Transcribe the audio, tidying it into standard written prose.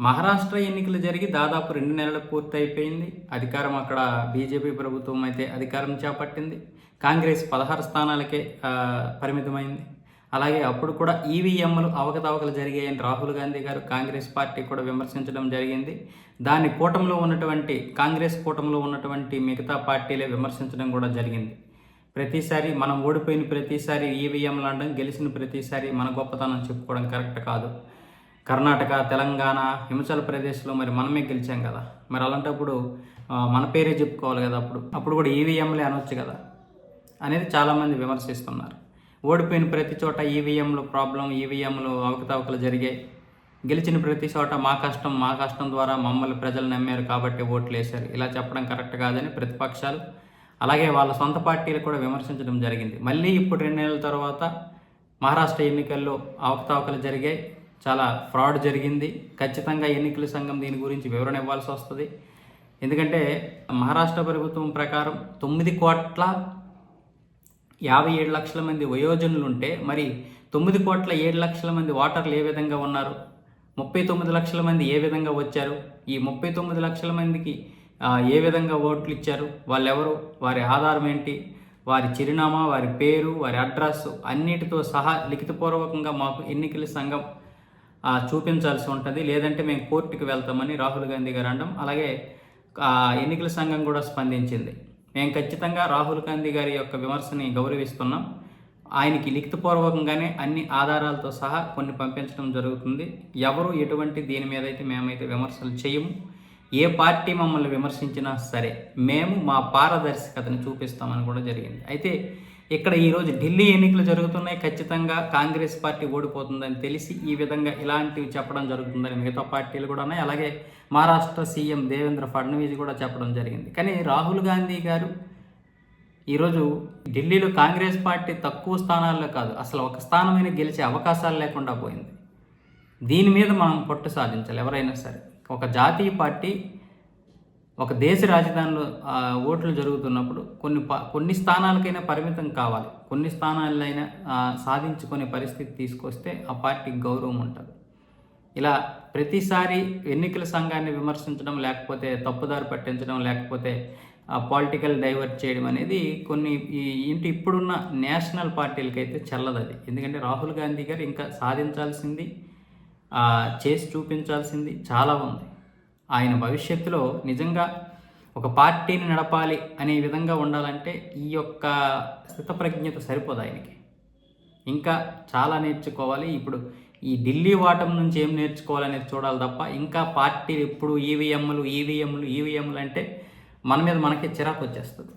మహారాష్ట్ర ఎన్నికలు జరిగి దాదాపు 2 నెలలు పూర్తయిపోయింది. అధికారం అక్కడ బీజేపీ ప్రభుత్వం అయితే అధికారం చేపట్టింది. కాంగ్రెస్ 16 స్థానాలకే పరిమితమైంది. అలాగే అప్పుడు కూడా ఈవీఎంలు అవకతవకలు జరిగాయని రాహుల్ గాంధీ గారు కాంగ్రెస్ పార్టీ కూడా విమర్శించడం జరిగింది. దాన్ని కాంగ్రెస్ కూటమిలో ఉన్నటువంటి మిగతా పార్టీలే విమర్శించడం కూడా జరిగింది. ప్రతిసారి మనం ఓడిపోయిన ప్రతిసారి ఈవీఎంలు అనడం, గెలిచిన ప్రతిసారి మన గొప్పతనం చెప్పుకోవడం కరెక్ట్ కాదు. కర్ణాటక, తెలంగాణ, హిమాచల్ ప్రదేశ్లో మరి మనమే గెలిచాం కదా. మరి అలాంటప్పుడు మన పేరే చెప్పుకోవాలి కదా. అప్పుడు కూడా ఈవీఎంలే అనొచ్చు కదా అనేది చాలామంది విమర్శిస్తున్నారు. ఓడిపోయిన ప్రతి చోట ఈవీఎంలు ప్రాబ్లం, ఈవీఎంలు అవకతవకలు జరిగాయి. గెలిచిన ప్రతి చోట మా కష్టం ద్వారా మమ్మల్ని ప్రజలు నమ్మారు కాబట్టి ఓట్లు వేశారు, ఇలా చెప్పడం కరెక్ట్ కాదని ప్రతిపక్షాలు అలాగే వాళ్ళ సొంత పార్టీలు కూడా విమర్శించడం జరిగింది. మళ్ళీ ఇప్పుడు 2 నెలల తర్వాత మహారాష్ట్ర ఎన్నికల్లో అవకతవకలు జరిగాయి, చాలా ఫ్రాడ్ జరిగింది. ఖచ్చితంగా ఎన్నికల సంఘం దీని గురించి వివరణ ఇవ్వాల్సి వస్తుంది. ఎందుకంటే మహారాష్ట్ర ప్రభుత్వం ప్రకారం 9,57,00,000 మంది వయోజనులు ఉంటే మరి 9,07,00,000 మంది ఓటర్లు ఏ విధంగా ఉన్నారు, 39 లక్షల మంది ఏ విధంగా వచ్చారు, ఈ 39 లక్షల మందికి ఏ విధంగా ఓట్లు ఇచ్చారు, వాళ్ళెవరు, వారి ఆధారం ఏంటి, వారి చిరునామా, వారి పేరు, వారి అడ్రస్ అన్నిటితో సహా లిఖితపూర్వకంగా మాకు ఎన్నికల సంఘం చూపించాల్సి ఉంటుంది, లేదంటే మేము కోర్టుకు వెళ్తామని రాహుల్ గాంధీ గారు అనడం. అలాగే ఎన్నికల సంఘం కూడా స్పందించింది. మేము ఖచ్చితంగా రాహుల్ గాంధీ గారి యొక్క విమర్శని గౌరవిస్తున్నాం, ఆయనకి లిఖితపూర్వకంగానే అన్ని ఆధారాలతో సహా కొన్ని పంపించడం జరుగుతుంది. ఎవరు ఎటువంటి దీని మీద అయితే మేమైతే విమర్శలు చేయము. ఏ పార్టీ మమ్మల్ని విమర్శించినా సరే మేము మా పారదర్శకతను చూపిస్తామని కూడా జరిగింది. అయితే ఇక్కడ ఈరోజు ఢిల్లీ ఎన్నికలు జరుగుతున్నాయి, ఖచ్చితంగా కాంగ్రెస్ పార్టీ ఓడిపోతుందని తెలిసి ఈ విధంగా ఇలాంటివి చెప్పడం జరుగుతుందని మిగతా పార్టీలు కూడా ఉన్నాయి. అలాగే మహారాష్ట్ర సీఎం దేవేంద్ర ఫడ్నవీస్ కూడా చెప్పడం జరిగింది. కానీ రాహుల్ గాంధీ గారు ఈరోజు ఢిల్లీలో కాంగ్రెస్ పార్టీ తక్కువ స్థానాల్లో కాదు, అసలు ఒక స్థానమైన గెలిచే అవకాశాలు లేకుండా పోయింది. దీని మీద మనం పట్టు సాధించాలి ఎవరైనా సరే. ఒక జాతీయ పార్టీ ఒక దేశ రాజధానిలో ఓట్లు జరుగుతున్నప్పుడు కొన్ని స్థానాలకైనా పరిమితం కావాలి, కొన్ని స్థానాలైనా సాధించుకునే పరిస్థితి తీసుకొస్తే ఆ పార్టీకి గౌరవం ఉంటుంది. ఇలా ప్రతిసారి ఎన్నికల సంఘాన్ని విమర్శించడం, లేకపోతే తప్పుదారి పట్టించడం, లేకపోతే పొలిటికల్ డైవర్ట్ చేయడం అనేది ఇప్పుడున్న నేషనల్ పార్టీలకైతే చెల్లదు అది. ఎందుకంటే రాహుల్ గాంధీ గారు ఇంకా సాధించాల్సింది, చేసి చూపించాల్సింది చాలా ఉంది. ఆయన భవిష్యత్తులో నిజంగా ఒక పార్టీని నడపాలి అనే విధంగా ఉండాలంటే ఈ యొక్క స్థితప్రజ్ఞత సరిపోదు ఆయనకి. ఇంకా చాలా నేర్చుకోవాలి. ఇప్పుడు ఈ ఢిల్లీ వాటం నుంచి ఏం నేర్చుకోవాలనేది చూడాలి తప్ప ఇంకా పార్టీలు ఎప్పుడు ఈవీఎంలు అంటే మన మీద మనకే చిరాకు వచ్చేస్తుంది.